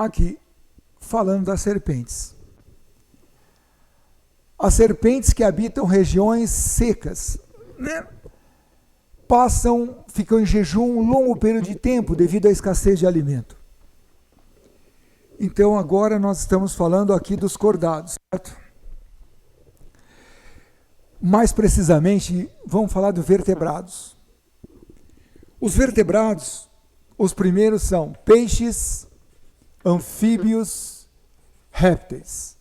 aqui falando das serpentes. As serpentes que habitam regiões secas, né? Ficam em jejum um longo período de tempo devido à escassez de alimento. Então agora nós estamos falando aqui dos cordados, certo? Mais precisamente, vamos falar dos vertebrados. Os vertebrados, os primeiros são peixes, anfíbios, répteis.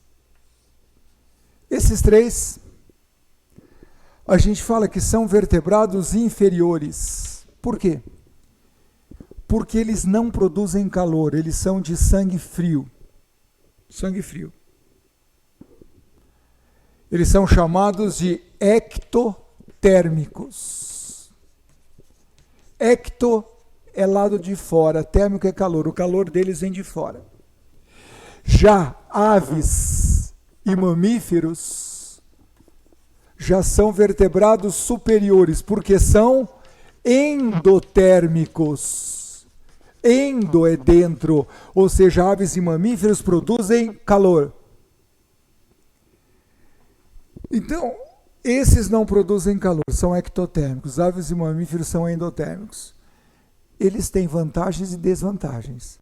Esses três, a gente fala que são vertebrados inferiores. Por quê? Porque eles não produzem calor, eles são de sangue frio. Sangue frio. Eles são chamados de ectotérmicos. Ecto é lado de fora, térmico é calor, o calor deles vem de fora. Já aves e mamíferos já são vertebrados superiores, porque são endotérmicos. Endo é dentro, ou seja, aves e mamíferos produzem calor. Então, esses não produzem calor, são ectotérmicos. Aves e mamíferos são endotérmicos. Eles têm vantagens e desvantagens.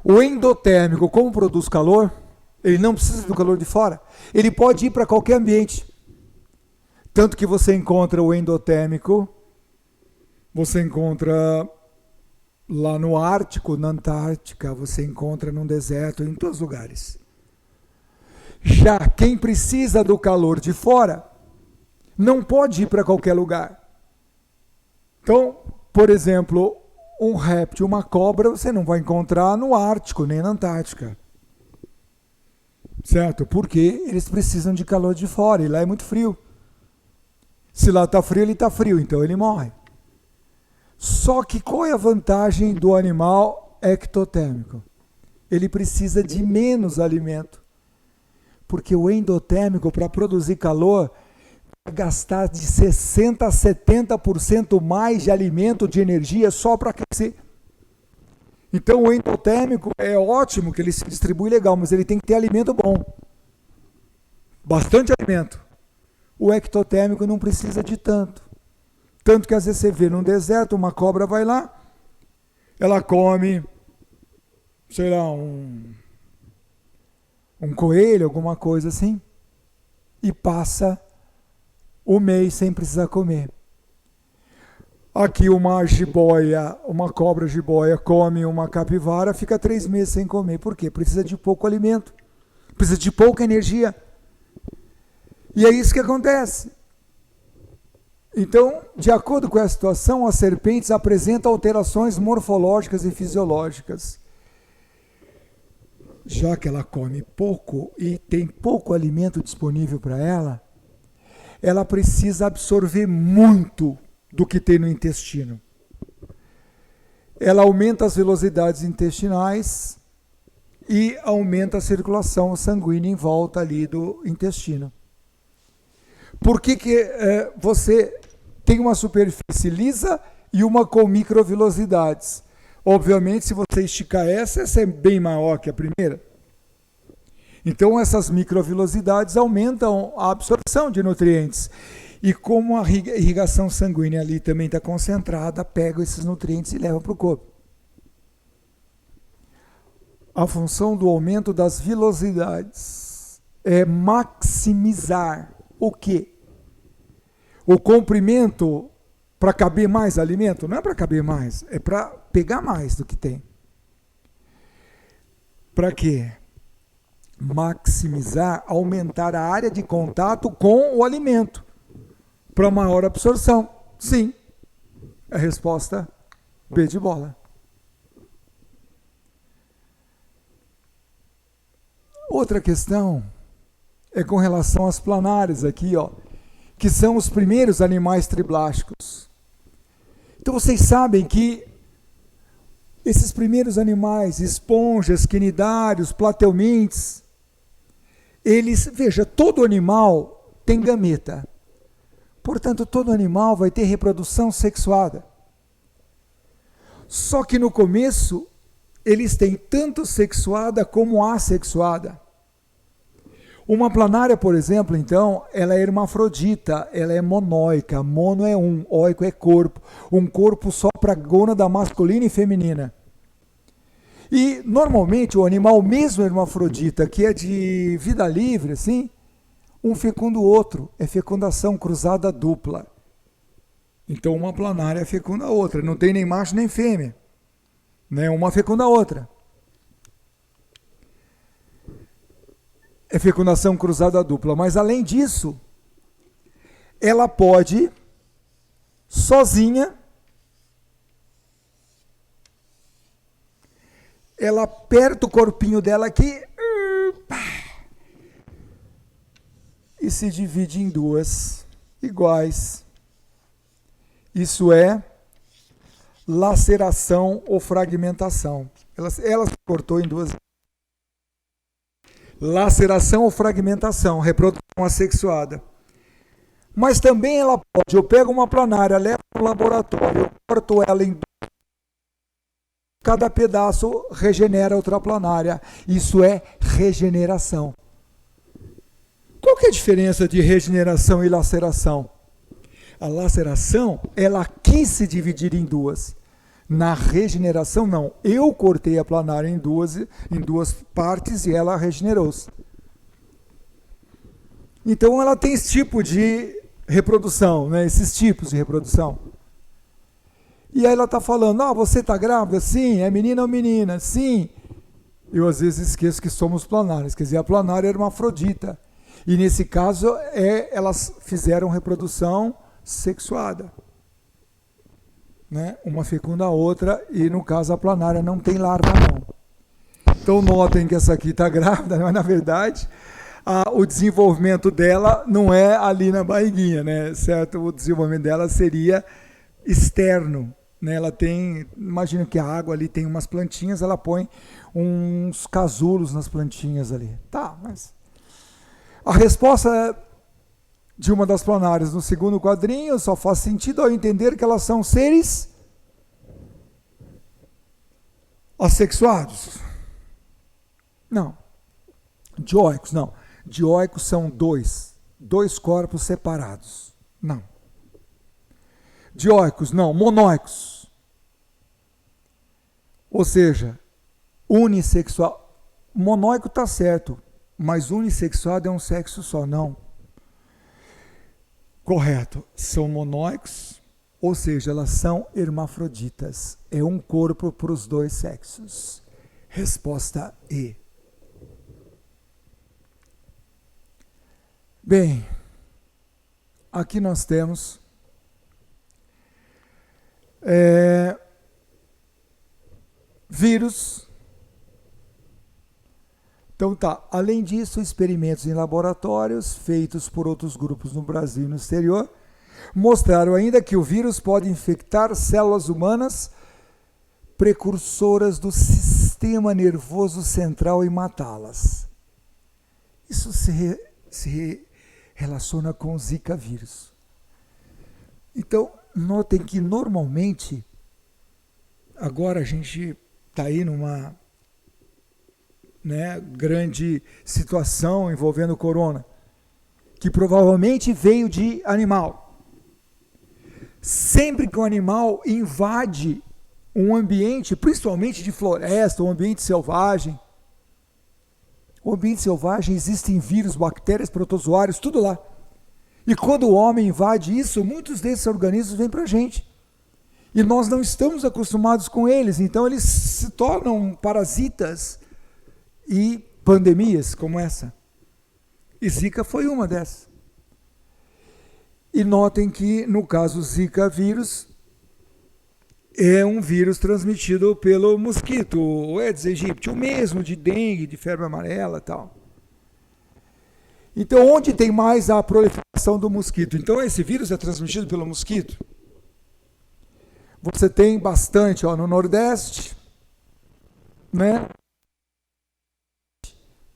O endotérmico, como produz calor, ele não precisa do calor de fora. Ele pode ir para qualquer ambiente. Tanto que você encontra o endotérmico, você encontra lá no Ártico, na Antártica, você encontra no deserto, em todos os lugares. Já quem precisa do calor de fora, não pode ir para qualquer lugar. Então, por exemplo, um réptil, uma cobra, você não vai encontrar no Ártico, nem na Antártica. Certo? Porque eles precisam de calor de fora, e lá é muito frio. Se lá está frio, ele está frio, então ele morre. Só que qual é a vantagem do animal ectotérmico? Ele precisa de menos alimento. Porque o endotérmico, para produzir calor, vai gastar de 60% a 70% mais de alimento, de energia, só para aquecer. Então o endotérmico é ótimo, que ele se distribui legal, mas ele tem que ter alimento bom. Bastante alimento. O ectotérmico não precisa de tanto. Tanto que às vezes você vê num deserto, uma cobra vai lá, ela come, sei lá, um coelho, alguma coisa assim, e passa o mês sem precisar comer. Aqui uma jiboia, uma cobra jiboia come uma capivara, fica 3 meses sem comer. Por quê? Precisa de pouco alimento, precisa de pouca energia. E é isso que acontece. Então, de acordo com essa situação, as serpentes apresentam alterações morfológicas e fisiológicas. Já que ela come pouco e tem pouco alimento disponível para ela, ela precisa absorver muito do que tem no intestino. Ela aumenta as velocidades intestinais e aumenta a circulação sanguínea em volta ali do intestino. Por que você tem uma superfície lisa e uma com microvelocidades? Obviamente, se você esticar essa é bem maior que a primeira. Então, essas microvelocidades aumentam a absorção de nutrientes. E como a irrigação sanguínea ali também está concentrada, pega esses nutrientes e leva para o corpo. A função do aumento das velocidades é maximizar o quê? O comprimento para caber mais alimento? Não é para caber mais, é para pegar mais do que tem. Para quê? Maximizar, aumentar a área de contato com o alimento. Para maior absorção. Sim. A resposta B de bola. Outra questão é com relação às planárias aqui, ó, que são os primeiros animais triblásticos. Então vocês sabem que esses primeiros animais, esponjas, quinidários, plateumintes, eles, veja, todo animal tem gameta. Portanto, todo animal vai ter reprodução sexuada. Só que no começo, eles têm tanto sexuada como assexuada. Uma planária, por exemplo, então, ela é hermafrodita, ela é monóica. Mono é um, óico é corpo. Um corpo só para gônada masculina e feminina. E, normalmente, o animal mesmo hermafrodita, que é de vida livre, assim, um fecunda o outro. É fecundação cruzada dupla. Então, uma planária fecunda a outra. Não tem nem macho nem fêmea. Né? Uma fecunda a outra. É fecundação cruzada dupla. Mas, além disso, ela pode, sozinha, ela aperta o corpinho dela aqui e se divide em duas iguais. Isso é laceração ou fragmentação. Ela se cortou em duas. Laceração ou fragmentação, reprodução assexuada. Mas também ela pode, eu pego uma planária, levo no laboratório, eu corto ela em duas, cada pedaço regenera outra planária. Isso é regeneração. Qual que é a diferença de regeneração e laceração? A laceração, ela quis se dividir em duas. Na regeneração, não. Eu cortei a planária em duas partes e ela regenerou-se. Então, ela tem esse tipo de reprodução, né? Esses tipos de reprodução. E aí ela está falando, você está grávida? Sim. É menina ou menina? Sim. Eu, às vezes, esqueço que somos planárias. Quer dizer, a planária é hermafrodita. E, nesse caso, elas fizeram reprodução sexuada. Né? Uma fecunda a outra e, no caso, a planária não tem larva, não. Então, notem que essa aqui está grávida, mas, na verdade, o desenvolvimento dela não é ali na barriguinha, né? Certo? O desenvolvimento dela seria externo. Né? Ela tem, imagina que a água ali tem umas plantinhas, ela põe uns casulos nas plantinhas ali. Tá, mas a resposta de uma das planárias no segundo quadrinho só faz sentido ao entender que elas são seres assexuados. Não. Dioicos, não. Dioicos são dois corpos separados. Não. Dioicos, não. Monóicos. Ou seja, unissexual. Monóico está certo, mas unissexuado é um sexo só, não. Correto, são monóicos, ou seja, elas são hermafroditas. É um corpo para os dois sexos. Resposta E. Bem, aqui nós temos vírus. Então tá, além disso, experimentos em laboratórios feitos por outros grupos no Brasil e no exterior mostraram ainda que o vírus pode infectar células humanas precursoras do sistema nervoso central e matá-las. Isso se relaciona com o Zika vírus. Então, notem que normalmente, agora a gente está aí numa grande situação envolvendo o corona, que provavelmente veio de animal. Sempre que um animal invade um ambiente, principalmente de floresta, um ambiente selvagem, existem vírus, bactérias, protozoários, tudo lá. E quando o homem invade isso, muitos desses organismos vêm para a gente. E nós não estamos acostumados com eles, então eles se tornam parasitas e pandemias como essa. E Zika foi uma dessas. E notem que, no caso Zika vírus, é um vírus transmitido pelo mosquito, o Aedes aegypti, o mesmo de dengue, de febre amarela e tal. Então, onde tem mais a proliferação do mosquito? Então, esse vírus é transmitido pelo mosquito. Você tem bastante no Nordeste, né?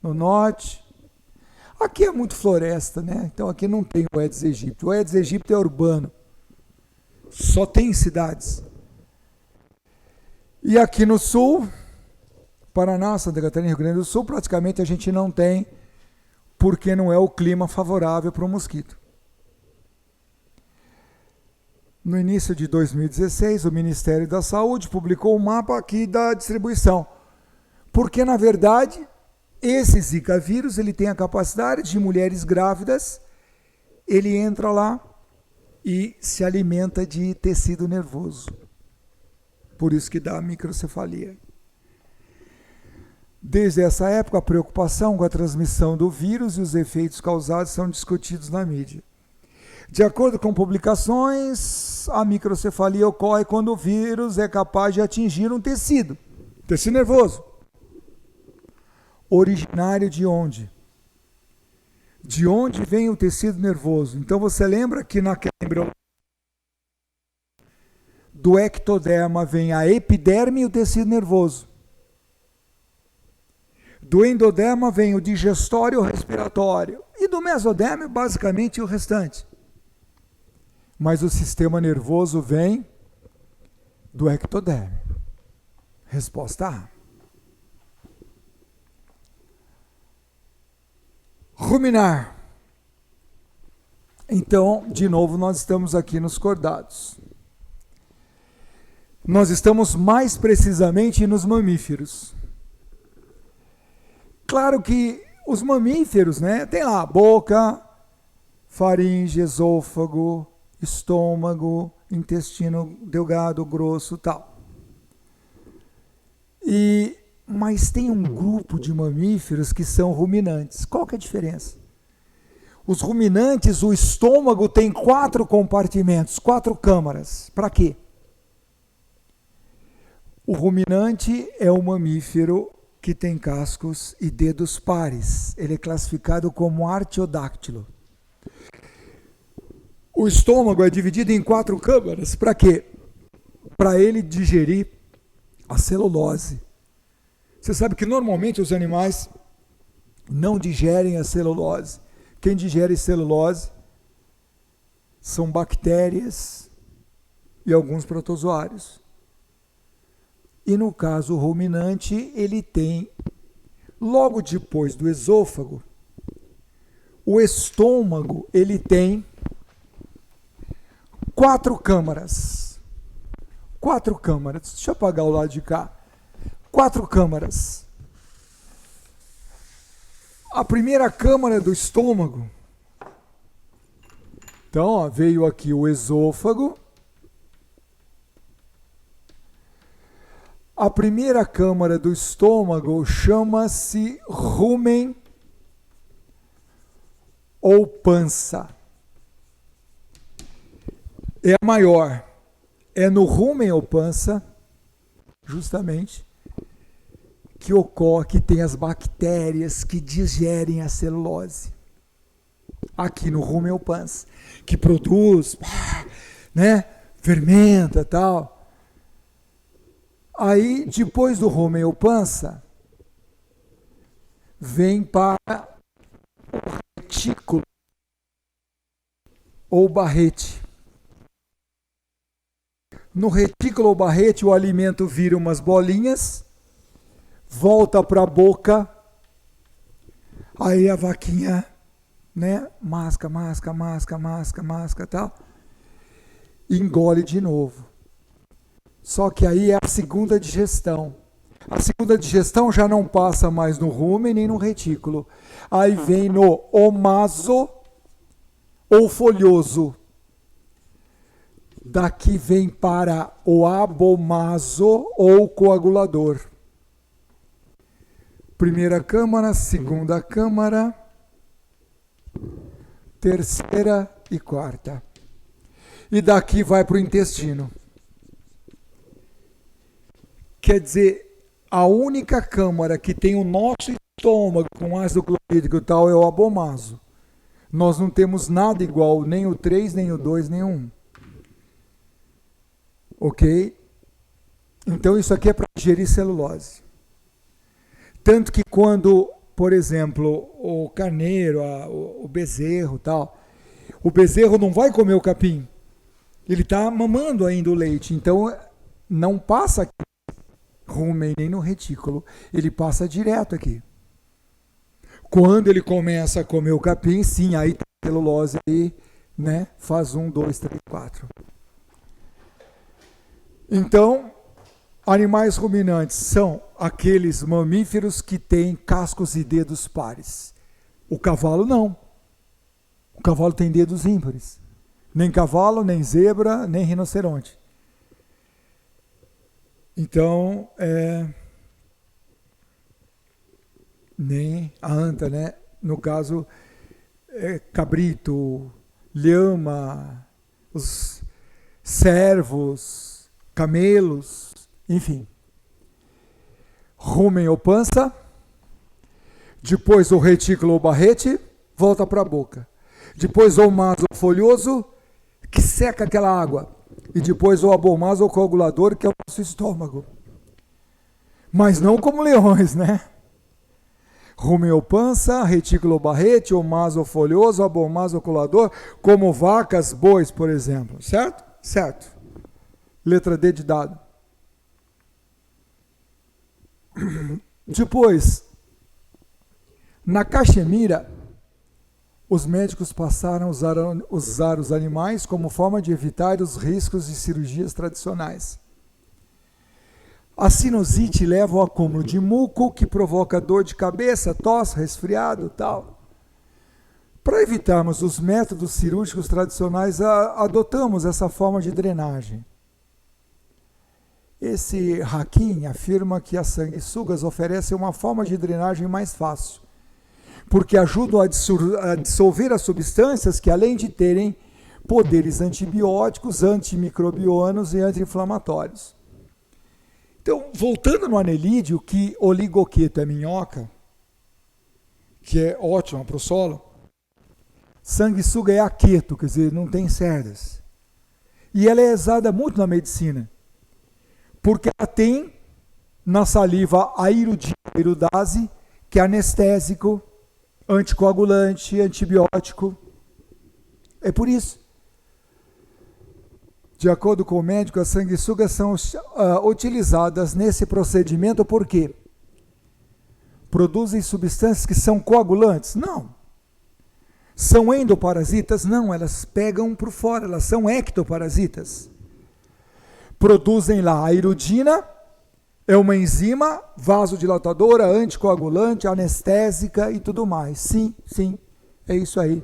No Norte. Aqui é muito floresta, né? Então aqui não tem o Aedes aegypti. O Aedes aegypti é urbano. Só tem cidades. E aqui no Sul, Paraná, Santa Catarina e Rio Grande do Sul, praticamente a gente não tem, porque não é o clima favorável para o mosquito. No início de 2016, o Ministério da Saúde publicou um mapa aqui da distribuição, porque, na verdade, esse Zika vírus ele tem a capacidade de mulheres grávidas, ele entra lá e se alimenta de tecido nervoso. Por isso que dá a microcefalia. Desde essa época, a preocupação com a transmissão do vírus e os efeitos causados são discutidos na mídia. De acordo com publicações, a microcefalia ocorre quando o vírus é capaz de atingir um tecido nervoso. Originário de onde? De onde vem o tecido nervoso? Então você lembra que naquela embriologia do ectoderma vem a epiderme e o tecido nervoso. Do endoderma vem o digestório e o respiratório. E do mesoderma, basicamente, o restante. Mas o sistema nervoso vem do ectoderma. Resposta A. Ruminar. Então, de novo, nós estamos aqui nos cordados. Nós estamos mais precisamente nos mamíferos. Claro que os mamíferos, né, tem lá boca, faringe, esôfago, estômago, intestino delgado, grosso, tal. Mas tem um grupo de mamíferos que são ruminantes. Qual que é a diferença? Os ruminantes, o estômago tem 4 compartimentos, 4 câmaras. Para quê? O ruminante é um mamífero que tem cascos e dedos pares. Ele é classificado como artiodáctilo. O estômago é dividido em 4 câmaras. Para quê? Para ele digerir a celulose. Você sabe que normalmente os animais não digerem a celulose. Quem digere celulose são bactérias e alguns protozoários. E no caso ruminante, ele tem, logo depois do esôfago, o estômago, ele tem 4 câmaras. 4 câmaras. Deixa eu apagar o lado de cá. 4 câmaras. A primeira câmara do estômago. Então, ó, veio aqui o esôfago. A primeira câmara do estômago chama-se rumen ou pança. É a maior. É no rumen ou pança, justamente, que ocorre, que tem as bactérias que digerem a celulose. Aqui no rumen ou pança, que produz, né, fermenta, tal. Aí, depois do rumen ou pança, vem para o retículo ou barrete. No retículo ou barrete, o alimento vira umas bolinhas, volta para a boca, aí a vaquinha, né, masca, tal, engole de novo. Só que aí é a segunda digestão. A segunda digestão já não passa mais no rumen nem no retículo. Aí vem no omaso ou folhoso. Daqui vem para o abomaso ou coagulador. Primeira câmara, segunda câmara, terceira e quarta. E daqui vai para o intestino. Quer dizer, a única câmara que tem o nosso estômago com ácido clorídrico e tal é o abomaso. Nós não temos nada igual, nem o 3, nem o 2, nem o 1. Ok? Então isso aqui é para digerir celulose. Tanto que quando, por exemplo, o carneiro, o bezerro tal, o bezerro não vai comer o capim. Ele está mamando ainda o leite. Então não passa aqui rúmen nem no retículo, ele passa direto aqui. Quando ele começa a comer o capim, sim, aí tem a celulose aí, né? Faz 1, 2, 3, 4. Então, animais ruminantes são aqueles mamíferos que têm cascos e dedos pares. O cavalo não. O cavalo tem dedos ímpares. Nem cavalo, nem zebra, nem rinoceronte. Então, nem a anta, né? No caso, cabrito, lhama, os cervos, camelos, enfim. Rumen ou pança, depois o retículo ou barrete, volta para a boca. Depois o maso folhoso, que seca aquela água. E depois o abomaso ou coagulador, que é o nosso estômago. Mas não como leões, né? Rumen ou pança, retículo ou barrete, o maso folhoso, abomaso ou coagulador, como vacas, bois, por exemplo. Certo? Certo. Letra D de dado. Depois, na Caxemira, os médicos passaram a usar os animais como forma de evitar os riscos de cirurgias tradicionais. A sinusite leva ao acúmulo de muco, que provoca dor de cabeça, tosse, resfriado, tal. Para evitarmos os métodos cirúrgicos tradicionais, adotamos essa forma de drenagem. Esse Hakim afirma que as sanguessugas oferecem uma forma de drenagem mais fácil, porque ajudam a dissolver as substâncias que, além de terem poderes antibióticos, antimicrobianos e anti-inflamatórios. Então, voltando no anelídeo, que oligoqueto é minhoca, que é ótima para o solo, sanguessuga é aqueto, quer dizer, não tem cerdas. E ela é usada muito na medicina, porque ela tem na saliva a iridase, que é anestésico, anticoagulante, antibiótico. É por isso. De acordo com o médico, as sanguessugas são utilizadas nesse procedimento por quê? Produzem substâncias que são coagulantes? Não. São endoparasitas? Não, elas pegam por fora, elas são ectoparasitas. Produzem lá a iridina, é uma enzima vasodilatadora, anticoagulante, anestésica e tudo mais. Sim, sim, é isso aí.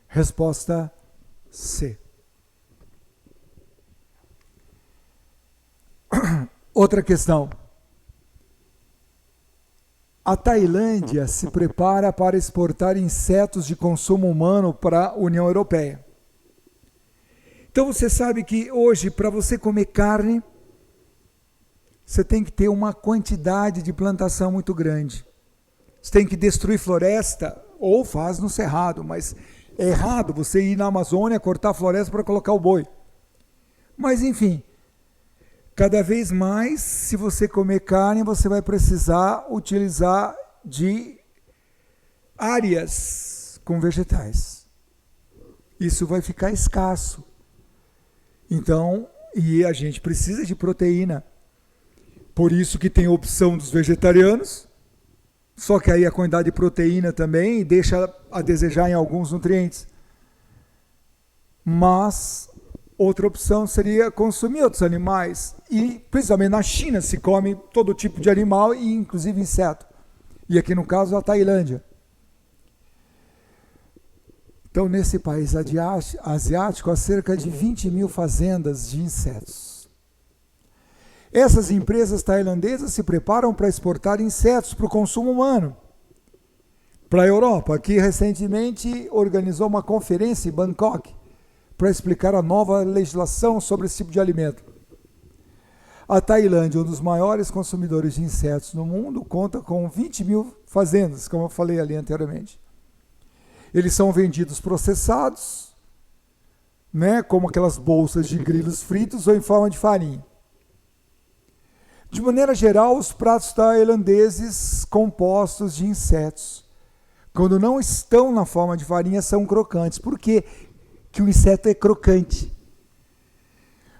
Resposta C. Outra questão. A Tailândia se prepara para exportar insetos de consumo humano para a União Europeia. Então você sabe que hoje, para você comer carne, você tem que ter uma quantidade de plantação muito grande. Você tem que destruir floresta, ou faz no cerrado, mas é errado você ir na Amazônia, cortar a floresta para colocar o boi. Mas enfim, cada vez mais, se você comer carne, você vai precisar utilizar de áreas com vegetais. Isso vai ficar escasso. Então, e a gente precisa de proteína. Por isso que tem a opção dos vegetarianos, só que aí a quantidade de proteína também deixa a desejar em alguns nutrientes. Mas outra opção seria consumir outros animais. E principalmente na China se come todo tipo de animal e inclusive inseto. E aqui no caso a Tailândia. Então nesse país asiático há cerca de 20 mil fazendas de insetos. Essas empresas tailandesas se preparam para exportar insetos para o consumo humano. Para a Europa, que recentemente organizou uma conferência em Bangkok para explicar a nova legislação sobre esse tipo de alimento. A Tailândia, um dos maiores consumidores de insetos no mundo, conta com 20 mil fazendas, como eu falei ali anteriormente. Eles são vendidos processados, né, como aquelas bolsas de grilos fritos ou em forma de farinha. De maneira geral, os pratos tailandeses compostos de insetos, quando não estão na forma de farinha, são crocantes. Por quê que o inseto é crocante?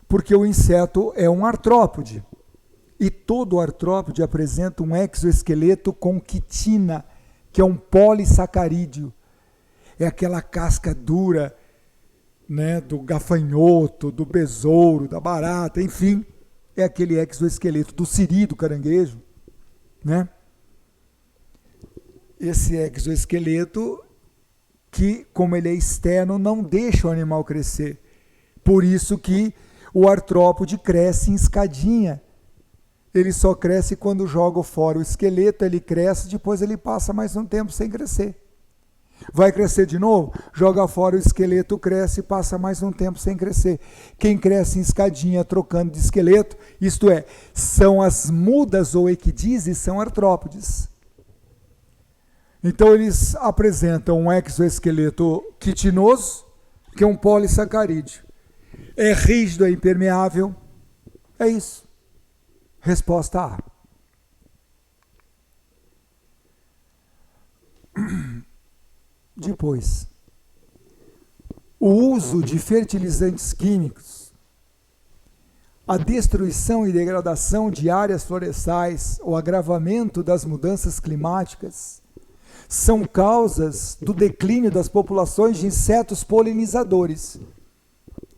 Porque o inseto é um artrópode E todo artrópode apresenta um exoesqueleto com quitina, que é um polissacarídeo. É aquela casca dura, né, do gafanhoto, do besouro, da barata, enfim, é aquele exoesqueleto do siri, do caranguejo, né? Esse exoesqueleto que, como ele é externo, não deixa o animal crescer. Por isso que o artrópode cresce em escadinha. Ele só cresce quando joga fora o esqueleto, ele cresce, depois ele passa mais um tempo sem crescer. Vai crescer de novo? Joga fora o esqueleto, cresce e passa mais um tempo sem crescer. Quem cresce em escadinha trocando de esqueleto, isto é, são as mudas ou equidizes, são artrópodes. Então eles apresentam um exoesqueleto quitinoso, que é um polissacarídeo. É rígido, é impermeável. É isso. Resposta A. Depois, o uso de fertilizantes químicos, a destruição e degradação de áreas florestais, o agravamento das mudanças climáticas são causas do declínio das populações de insetos polinizadores,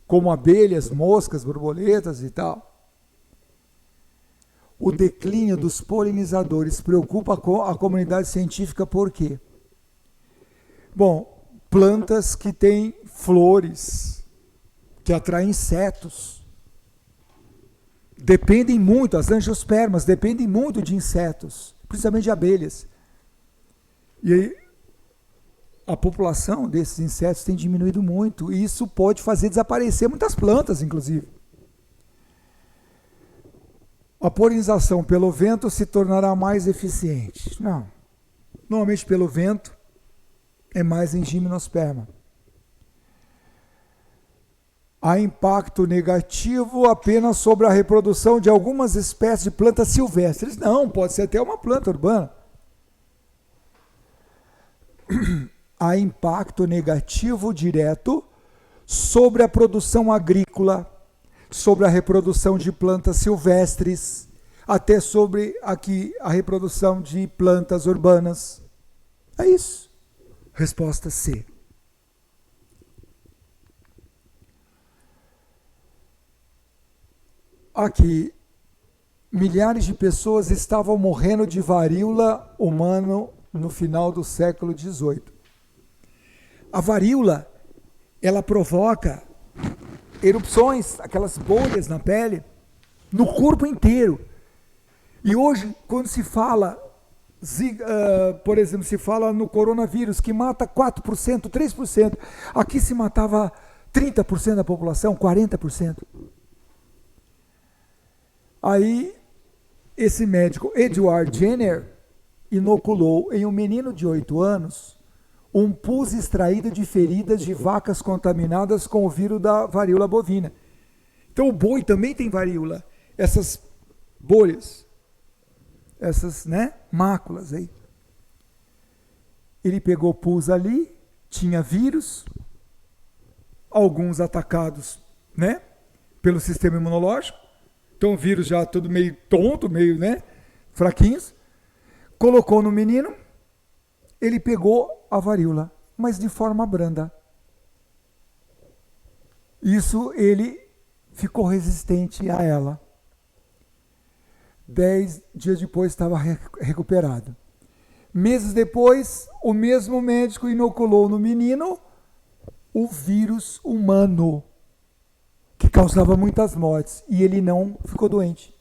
como abelhas, moscas, borboletas e tal. O declínio dos polinizadores preocupa a comunidade científica por quê? Bom, plantas que têm flores, que atraem insetos, dependem muito, as angiospermas dependem muito de insetos, principalmente de abelhas. E aí, a população desses insetos tem diminuído muito, e isso pode fazer desaparecer muitas plantas, inclusive. A polinização pelo vento se tornará mais eficiente. Não. Normalmente pelo vento é mais em gimnosperma. Há impacto negativo apenas sobre a reprodução de algumas espécies de plantas silvestres. Não, pode ser até uma planta urbana. Há impacto negativo direto sobre a produção agrícola, sobre a reprodução de plantas silvestres, até sobre aqui a reprodução de plantas urbanas. É isso. Resposta C. Aqui, milhares de pessoas estavam morrendo de varíola humana no final do século XVIII. A varíola, ela provoca erupções, aquelas bolhas na pele, no corpo inteiro. E hoje, quando se fala, por exemplo, se fala no coronavírus, que mata 4%, 3%, aqui se matava 30% da população, 40%. Aí, esse médico, Edward Jenner, inoculou em um menino de 8 anos um pus extraído de feridas de vacas contaminadas com o vírus da varíola bovina. Então o boi também tem varíola. Essas bolhas, essas, né, máculas aí. Ele pegou pus ali, tinha vírus, alguns atacados, né, pelo sistema imunológico. Então o vírus já tudo meio tonto, meio, né, fraquinhos. Colocou no menino, ele pegou a varíola, mas de forma branda. Isso ele ficou resistente a ela. 10 dias depois estava recuperado. Meses depois, o mesmo médico inoculou no menino o vírus humano, que causava muitas mortes, e ele não ficou doente.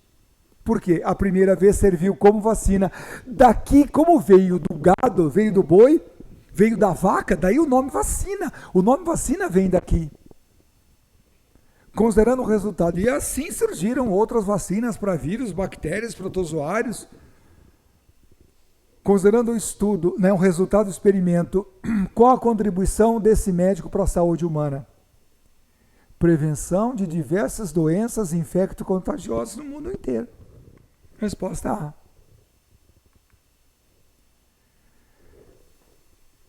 Por quê? A primeira vez serviu como vacina. Daqui, como veio do gado, veio do boi, veio da vaca, daí o nome vacina. O nome vacina vem daqui. Considerando o resultado. E assim surgiram outras vacinas para vírus, bactérias, protozoários. Considerando o estudo, né, o resultado do experimento, qual a contribuição desse médico para a saúde humana? Prevenção de diversas doenças infecto-contagiosas no mundo inteiro. Resposta A.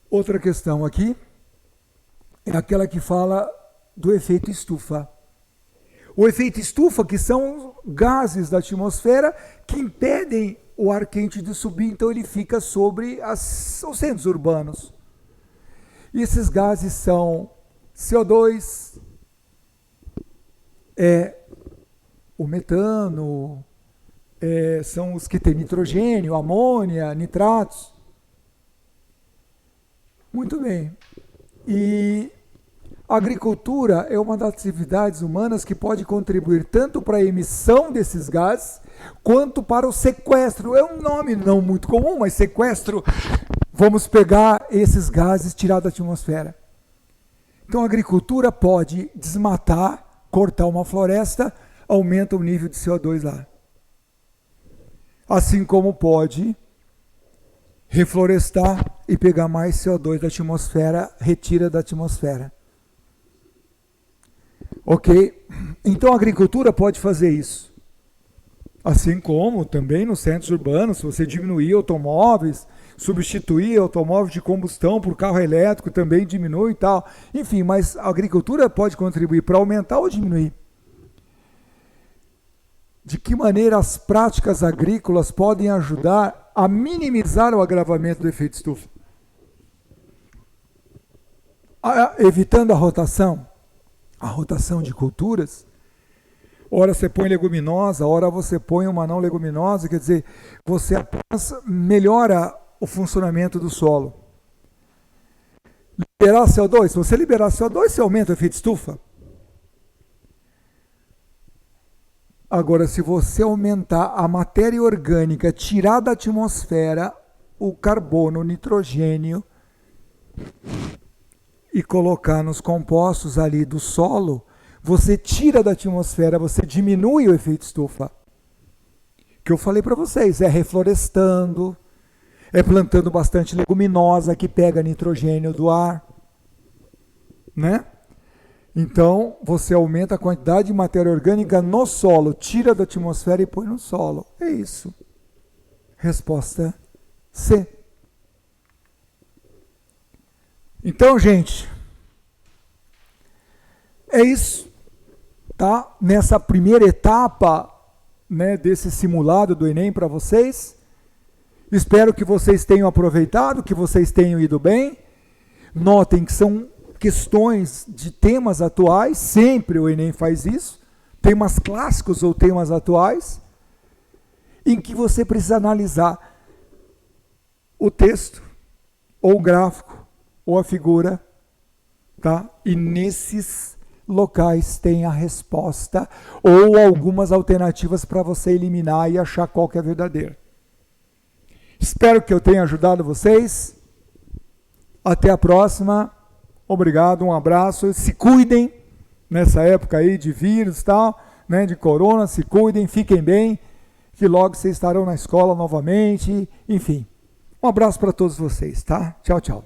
Outra questão aqui é aquela que fala do efeito estufa. O efeito estufa, que são gases da atmosfera que impedem o ar quente de subir, então ele fica sobre os centros urbanos. E esses gases são CO2, o metano, são os que têm nitrogênio, amônia, nitratos. Muito bem. E a agricultura é uma das atividades humanas que pode contribuir tanto para a emissão desses gases, quanto para o sequestro. É um nome não muito comum, mas sequestro. Vamos pegar esses gases e tirar da atmosfera. Então a agricultura pode desmatar, cortar uma floresta, aumenta o nível de CO2 lá. Assim como pode reflorestar e pegar mais CO2 da atmosfera, retira da atmosfera. Ok? Então a agricultura pode fazer isso. Assim como também nos centros urbanos, se você diminuir automóveis, substituir automóveis de combustão por carro elétrico, também diminui e tal. Enfim, mas a agricultura pode contribuir para aumentar ou diminuir. De que maneira as práticas agrícolas podem ajudar a minimizar o agravamento do efeito estufa? Evitando a rotação de culturas. Ora você põe leguminosa, ora você põe uma não leguminosa, quer dizer, você apenas melhora o funcionamento do solo. Liberar CO2, se você liberar CO2, você aumenta o efeito estufa. Agora, se você aumentar a matéria orgânica, tirar da atmosfera o carbono, o nitrogênio e colocar nos compostos ali do solo, você tira da atmosfera, você diminui o efeito estufa. O que eu falei para vocês, é reflorestando, é plantando bastante leguminosa que pega nitrogênio do ar, né? Então, você aumenta a quantidade de matéria orgânica no solo, tira da atmosfera e põe no solo. É isso. Resposta C. Então, gente, é isso, tá? Nessa primeira etapa, né, desse simulado do Enem para vocês. Espero que vocês tenham aproveitado, que vocês tenham ido bem. Notem que são questões de temas atuais, sempre o Enem faz isso, temas clássicos ou temas atuais, em que você precisa analisar o texto, ou o gráfico, ou a figura, tá? E nesses locais tem a resposta, ou algumas alternativas para você eliminar e achar qual que é a verdadeira. Espero que eu tenha ajudado vocês. Até a próxima. Obrigado, um abraço. Se cuidem nessa época aí de vírus e tal, né, de corona, se cuidem, fiquem bem, que logo vocês estarão na escola novamente. Enfim, um abraço para todos vocês, tá? Tchau, tchau.